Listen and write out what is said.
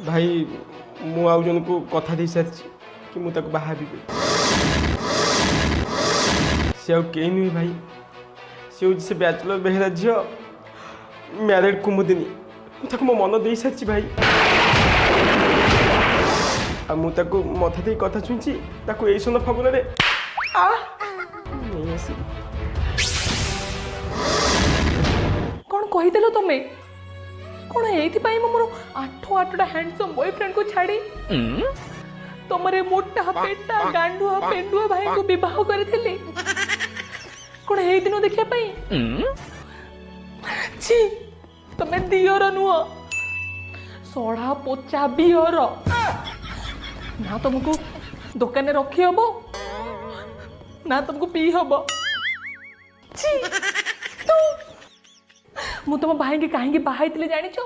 भाई मु आउ जन को कथा दे सारी कि मु ताको बाहा भी से आउ कहीं नुहे भाई से हूँ से बैचलर बेहरा झील मैरिड कुमुदिनी मुझे मो मन दे सारी भाई आ मु ताको मथा दे कथा शुणी ताको यही सुन फागुन रे कौन कहीदेल तुमे कौन ये मोर आठ आठटा हैंडसम बॉयफ्रेंड को छाड़ी तुमरे मोटा पेटा गांडुआ पेंडुआ भाई को विवाह करथिले कौन ये दिन देखिया पाई छी तमे दियोर नुह सड़ा पोचा बियर ना तुमको दुकान में रखी हबो ना तुमको पी हबो छी तू मु तुम भाई के कहीं बाहाई जानी छो